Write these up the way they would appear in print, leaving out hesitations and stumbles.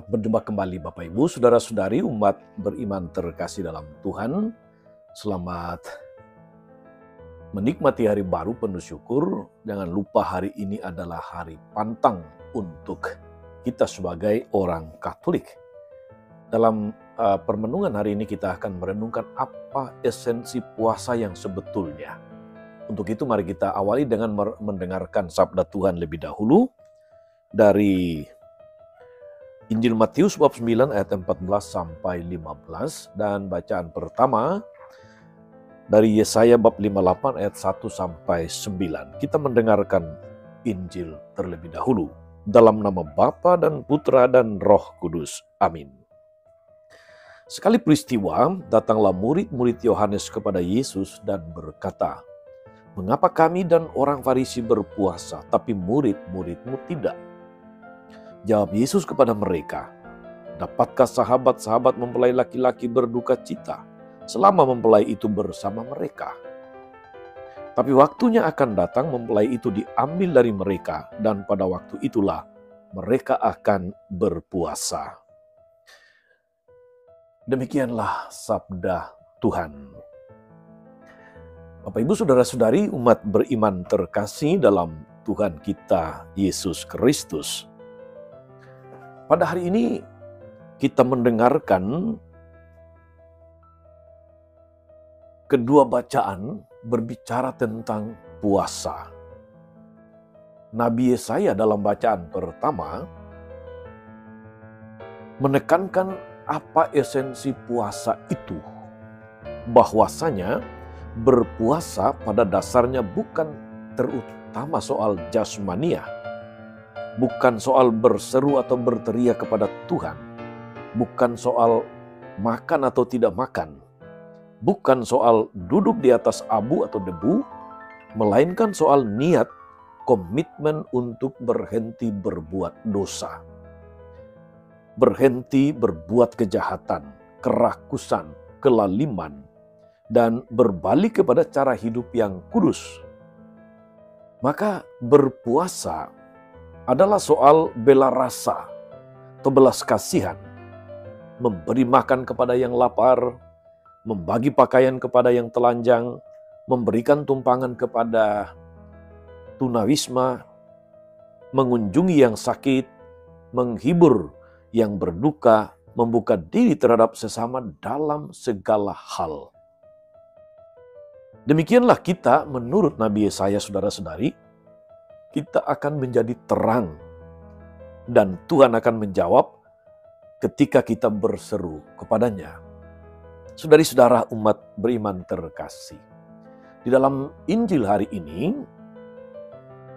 Selamat berjumpa kembali Bapak Ibu, Saudara-saudari umat beriman terkasih dalam Tuhan. Selamat menikmati hari baru penuh syukur. Jangan lupa hari ini adalah hari pantang untuk kita sebagai orang Katolik. Dalam permenungan hari ini kita akan merenungkan apa esensi puasa yang sebetulnya. Untuk itu mari kita awali dengan mendengarkan sabda Tuhan lebih dahulu dari Injil Matius bab 9 ayat 14 sampai 15 dan bacaan pertama dari Yesaya bab 58 ayat 1 sampai 9. Kita mendengarkan Injil terlebih dahulu. Dalam nama Bapa dan Putra dan Roh Kudus. Amin. Sekali peristiwa, datanglah murid-murid Yohanes kepada Yesus dan berkata, "Mengapa kami dan orang Farisi berpuasa, tapi murid-muridmu tidak?" Jawab Yesus kepada mereka, "Dapatkah sahabat-sahabat mempelai laki-laki berduka cita selama mempelai itu bersama mereka? Tapi waktunya akan datang mempelai itu diambil dari mereka, dan pada waktu itulah mereka akan berpuasa." Demikianlah sabda Tuhan. Bapak Ibu Saudara-saudari umat beriman terkasih dalam Tuhan kita Yesus Kristus. Pada hari ini kita mendengarkan kedua bacaan berbicara tentang puasa. Nabi Yesaya dalam bacaan pertama menekankan apa esensi puasa itu. Bahwasanya berpuasa pada dasarnya bukan terutama soal jasmania. Bukan soal berseru atau berteriak kepada Tuhan. Bukan soal makan atau tidak makan. Bukan soal duduk di atas abu atau debu. Melainkan soal niat, komitmen untuk berhenti berbuat dosa. Berhenti berbuat kejahatan, kerakusan, kelaliman. Dan berbalik kepada cara hidup yang kudus. Maka berpuasa adalah soal bela rasa atau belas kasihan, memberi makan kepada yang lapar, membagi pakaian kepada yang telanjang, memberikan tumpangan kepada tunawisma, mengunjungi yang sakit, menghibur yang berduka, membuka diri terhadap sesama dalam segala hal. Demikianlah kita menurut Nabi Yesaya, saudara-saudari, kita akan menjadi terang dan Tuhan akan menjawab ketika kita berseru kepadanya. Saudari-saudara umat beriman terkasih, di dalam Injil hari ini,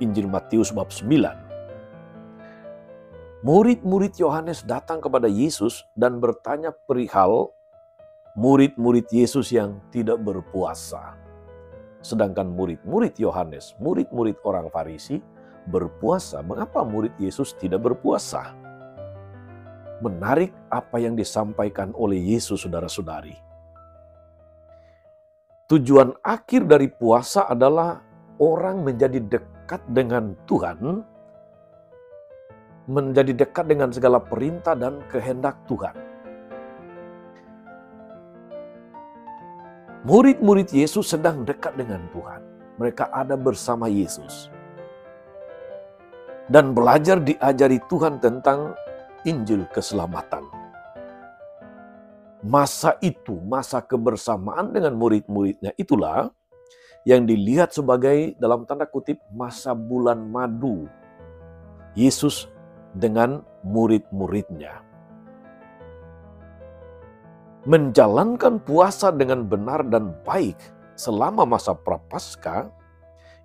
Injil Matius bab 9, murid-murid Yohanes datang kepada Yesus dan bertanya perihal murid-murid Yesus yang tidak berpuasa. Sedangkan murid-murid Yohanes, murid-murid orang Farisi berpuasa. Mengapa murid Yesus tidak berpuasa? Menarik apa yang disampaikan oleh Yesus, saudara-saudari. Tujuan akhir dari puasa adalah orang menjadi dekat dengan Tuhan, menjadi dekat dengan segala perintah dan kehendak Tuhan. Murid-murid Yesus sedang dekat dengan Tuhan. Mereka ada bersama Yesus. Dan belajar diajari Tuhan tentang Injil keselamatan. Masa itu, masa kebersamaan dengan murid-muridnya itulah yang dilihat sebagai dalam tanda kutip masa bulan madu. Yesus dengan murid-muridnya. Menjalankan puasa dengan benar dan baik selama masa Prapaskah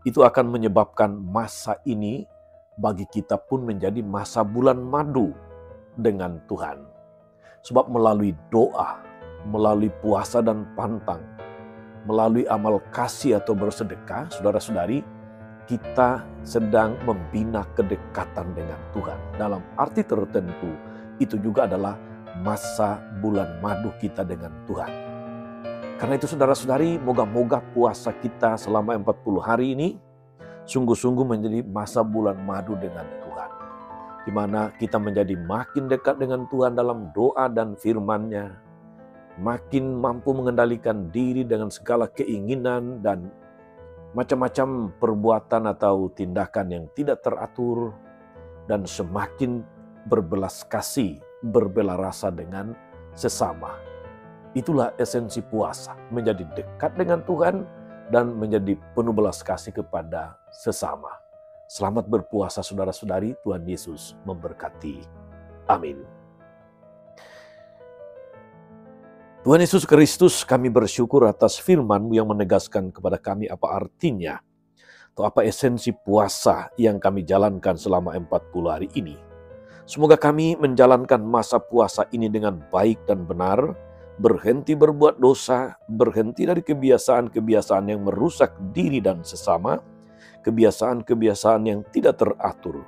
itu akan menyebabkan masa ini bagi kita pun menjadi masa bulan madu dengan Tuhan. Sebab melalui doa, melalui puasa dan pantang, melalui amal kasih atau bersedekah, saudara-saudari, kita sedang membina kedekatan dengan Tuhan. Dalam arti tertentu, itu juga adalah masa bulan madu kita dengan Tuhan. Karena itu saudara-saudari, moga-moga puasa kita selama 40 hari ini sungguh-sungguh menjadi masa bulan madu dengan Tuhan. di mana kita menjadi makin dekat dengan Tuhan dalam doa dan firman-Nya, makin mampu mengendalikan diri dengan segala keinginan dan macam-macam perbuatan atau tindakan yang tidak teratur, dan semakin berbelas kasih, berbela rasa dengan sesama. Itulah esensi puasa, menjadi dekat dengan Tuhan dan menjadi penuh belas kasih kepada sesama. Selamat berpuasa saudara-saudari, Tuhan Yesus memberkati. Amin. Tuhan Yesus Kristus, kami bersyukur atas firman-Mu yang menegaskan kepada kami apa artinya, atau apa esensi puasa yang kami jalankan selama 40 hari ini. Semoga kami menjalankan masa puasa ini dengan baik dan benar, berhenti berbuat dosa, berhenti dari kebiasaan-kebiasaan yang merusak diri dan sesama, kebiasaan-kebiasaan yang tidak teratur,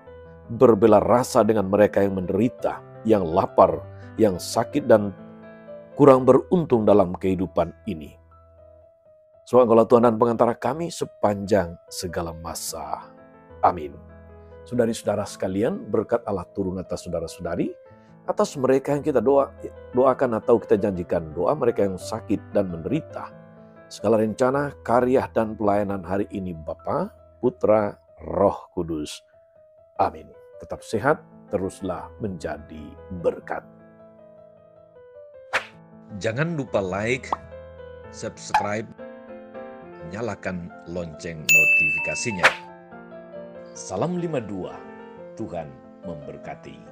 berbela rasa dengan mereka yang menderita, yang lapar, yang sakit dan kurang beruntung dalam kehidupan ini. Semoga Engkaulah Tuhan dan pengantara kami sepanjang segala masa. Amin. Saudari-saudara sekalian, berkat Allah turun atas saudara-saudari, atas mereka yang kita doakan atau kita janjikan doa mereka yang sakit dan menderita. Segala rencana, karya, dan pelayanan hari ini Bapa, Putra, Roh Kudus. Amin. Tetap sehat, teruslah menjadi berkat. Jangan lupa like, subscribe, nyalakan lonceng notifikasinya. Salam 52, Tuhan memberkati.